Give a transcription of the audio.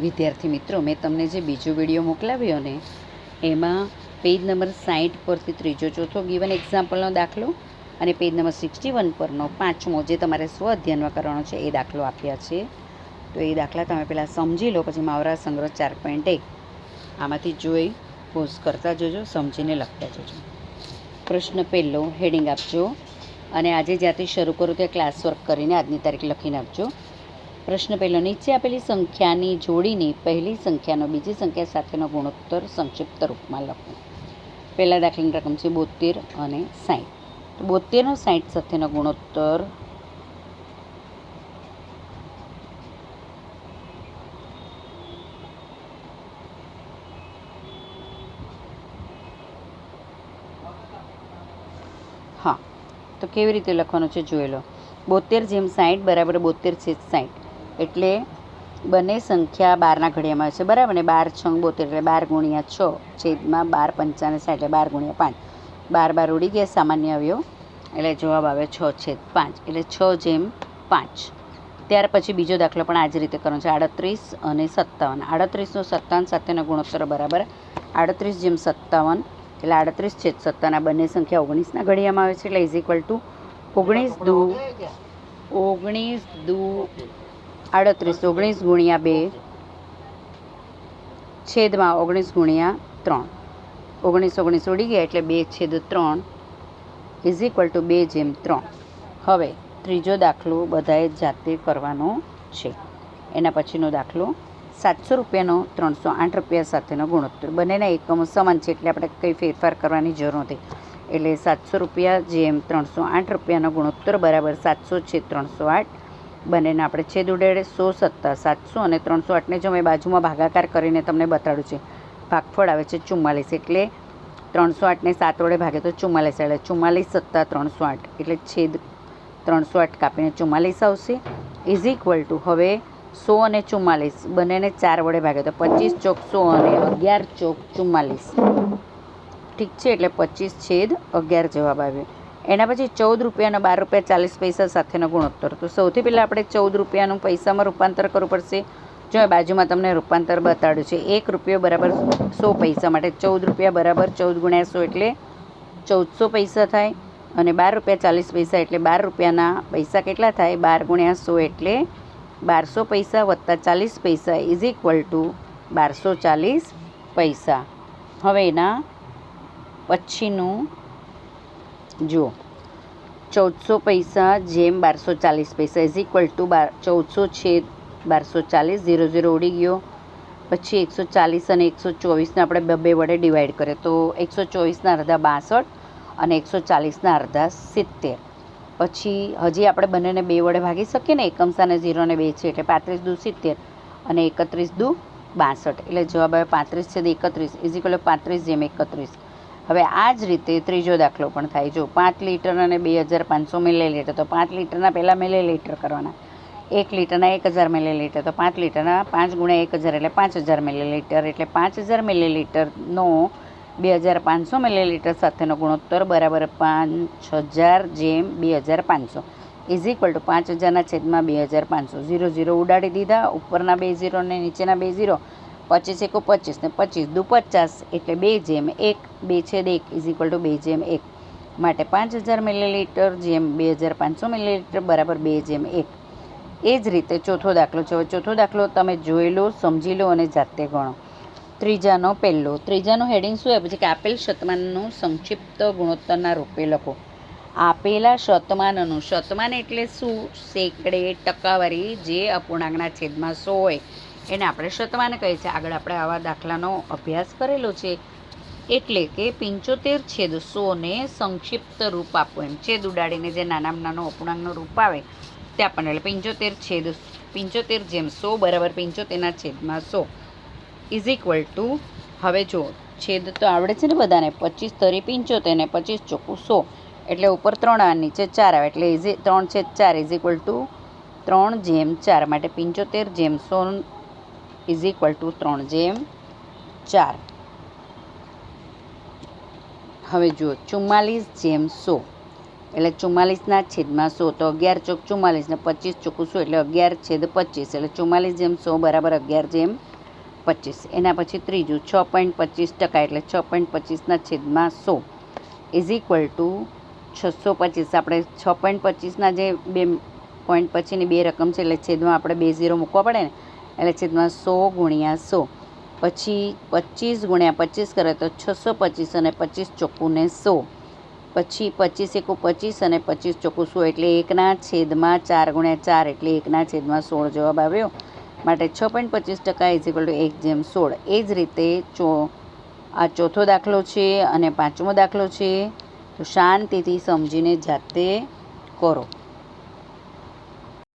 વિદ્યાર્થી મિત્રો, મેં તમને જે બીજો વિડીયો મોકલાવ્યો ને એમાં પેજ નંબર 60 પરથી ત્રીજો ચોથો ગિવન એક્ઝામ્પલનો દાખલો અને પેજ નંબર 61 પરનો પાંચમો જે તમારે સ્વ અધ્યયનમાં કરવાનો છે એ દાખલો આપ્યા છે. તો એ દાખલા તમે પહેલાં સમજી લો, પછી મહાવરા સંગ્રહ 4.1 આમાંથી જોઈ પોઝ કરતા જજો, સમજીને લખતા જજો. પ્રશ્ન પહેલો હેડિંગ આપજો અને આજે જ્યાંથી શરૂ કરું ત્યાં ક્લાસ વર્ક કરીને આજની તારીખ લખીને આપજો. પ્રશ્ન પહેલો, નીચે આપેલી સંખ્યાની જોડીની પહેલી સંખ્યાનો બીજી સંખ્યા સાથેનો ગુણોત્તર સંક્ષિપ્ત રૂપમાં લખો. પહેલા દાખલાની રકમ છે 72 અને 60. તો 72 નો 60 સાથેનો ગુણોત્તર હા, તો કેવી રીતે લખવાનું છે જોઈ લો. 72 જેમ 60 બરાબર 72/60, એટલે બંને સંખ્યા 12ના ઘડિયામાં છે બરાબર ને. 12 6 72 એટલે 12 × 6 છેદમાં 12 × 5 60 એટલે 12 × 5. 12 ઉડી ગયા સામાન્ય અવયવ એટલે જવાબ આવે 6/5 એટલે 6/5. ત્યાર પછી બીજો દાખલો પણ આ જ રીતે કરવાનો છે. 38 અને 57. 38 નો 57 સાથેનો ગુણોત્તર બરાબર 38 જેમ 57 એટલે 38/57. આ બંને સંખ્યા 19ના ઘડિયામાં આવે છે એટલે ઇઝ ઇક્વલ ટુ 19 દુ 38 19 × 2 છેદમાં 19 × 3. 19 ઉડી ગયા એટલે 2/3 ઇઝ ઇક્વલ ટુ 2/3. હવે ત્રીજો દાખલો બધાએ જાતે કરવાનો છે. એના પછીનો દાખલો 700 રૂપિયાનો 308 રૂપિયા સાથેનો ગુણોત્તર. બંનેના એકમો સમાન છે એટલે આપણે કંઈ ફેરફાર કરવાની જરૂર નથી. એટલે 700 રૂપિયા જેમ 308 રૂપિયાનો ગુણોત્તર બરાબર 700/308. બંનેને આપણે છેદ ઉડાડે. 100 + 700 અને 308ને જો મેં બાજુમાં ભાગાકાર કરીને તમને બતાડ્યું છે. ભાગફળ આવે છે 44 એટલે 308ને 7 વડે ભાગે તો 44 એટલે 44 + 308 એટલે છેદ 308 કાપીને 44 આવશે. ઇઝ ઇક્વલ ટુ હવે 100 અને 44 બંનેને 4 વડે ભાગે તો 25 × 100 અને 11 × 44. ઠીક છે, એટલે 25/11 જવાબ આવ્યો. એના પછી 14 રૂપિયાનો 12 રૂપિયા 40 પૈસા સાથેનો ગુણોત્તર. તો સૌથી પહેલાં આપણે 14 રૂપિયાનું પૈસામાં રૂપાંતર કરવું પડશે. જો બાજુમાં તમને રૂપાંતર બતાડ્યું છે. 1 રૂપિયો બરાબર 100 પૈસા માટે 14 રૂપિયા બરાબર 14 × 100 એટલે 1400 પૈસા થાય. અને 12 રૂપિયા 40 પૈસા એટલે 12 રૂપિયાના પૈસા કેટલા થાય? 12 × 100 એટલે 1200 પૈસા વત્તા 40 પૈસા ઇઝ ઇક્વલ ટુ 1240 પૈસા. હવે એના પછીનું જુઓ. 1400 પૈસા જેમ 1240 પૈસા ઇઝ ઇક્વલ ટુ 1400/1240. 0 0 ઉડી ગયો. પછી 140 અને 124ને આપણે 2 વડે ડિવાઈડ કરીએ તો 124ના અડધા 62 અને 140ના અડધા 70. પછી હજી આપણે બંનેને 2 વડે ભાગી શકીએ ને. એકમ સ્થાને 0 અને 2 છે એટલે 35 દુ 70 અને 31 દુ 62 એટલે જવાબ આવે 35/31 ઇઝ ઇક્વલ ટુ 35/31. હવે આ જ રીતે ત્રીજો દાખલો પણ થાય. જો 5 લીટર અને 2500 મિલીલીટર, તો 5 લીટરના પહેલાં મિલીલીટર કરવાના. 1 લીટરના 1000 મિલીલીટર, તો 5 લીટરના 5 × 1000 એટલે 5000 મિલીલીટર. એટલે 5000 મિલીલીટરનો 2500 મિલીલીટર સાથેનો ગુણોત્તર બરાબર 5000/2500 ઇઝ ઇક્વલ ટુ 5000ના છેદમાં 2500. 0 0 ઉડાડી દીધા. ઉપરના 2 0 ને નીચેના 2 0. 25 × 25 ને 25 દુ 50 એટલે 2/1. 2/1 ઇઝ ઇક્વલ ટુ 2/1 માટે 5000 મિલીલીટર જેમ 2500 મિલીલીટર બરાબર 2/1. એ જ રીતે ચોથો દાખલો છે. હવે ચોથો દાખલો તમે જોઈ લો, સમજી લો અને જાતે ગણો. ત્રીજાનો હેડિંગ શું આપે છે કે આપેલ શતમાનનું સંક્ષિપ્ત ગુણોત્તરના રૂપે લખો. આપેલા શતમાનનું, શતમાન એટલે શું? સેંકડે, ટકાવારી, જે અપૂર્ણાંકના છેદમાં 100 હોય એને આપણે શતમાન કહીએ છીએ. આગળ આપણે આવા દાખલાનો અભ્યાસ કરેલો છે. એટલે કે 75/100 ને સંક્ષિપ્ત રૂપ આપવું. એમ છેદ ઉડાડીને જે નાનામાં નાનો અપૂર્ણાંકનો રૂપ આવે તે આપણને. એટલે 75 જેમ 100 બરાબર 75ના છેદમાં 100 ઇઝ ઇક્વલ ટુ. હવે જો છેદ તો આવડે છે ને બધાને. 25 તરી 75 ને 25 ચોખ્ખું 100 એટલે ઉપર 3 આવે નીચે 4 આવે એટલે 3/4 ઇઝ ઇક્વલ ટુ 3/4 માટે 75/100 ઇઝ ઇક્વલ ટુ 3/4. હવે જુઓ 44/100 એટલે 44ના છેદમાં 100, તો 11 ચોક 44 ને 25 ચોખ્ખું 100 એટલે 11/25 એટલે 44/100 બરાબર 11/25. 25. એના પછી ત્રીજું 6.25% એટલે 6.25/100 ઇઝ ઇક્વલ ટુ 625. આપણે 6.25ના જે 2 પોઈન્ટ પછીની 2 રકમ છે એટલે છેદમાં આપણે 2 0 મૂકવા પડે ને, એટલે છેદમાં 100 ગુણ્યા 100. પછી 25 ગુણ્યા 25 કરે તો 625 અને 25 ચોખ્ખું 100. પછી 25 એકુ 25 અને 25 ચોખ્ખું 100 એટલે 1/4 ગુણ્યા 4 એટલે 1/16 જવાબ આવ્યો. માટે 6.25% ઇઝ ઇક્વલ ટુ 1/16. એ જ રીતે આ ચોથો દાખલો છે અને પાંચમો દાખલો છે. તો શાંતિથી સમજીને જાતે કરો.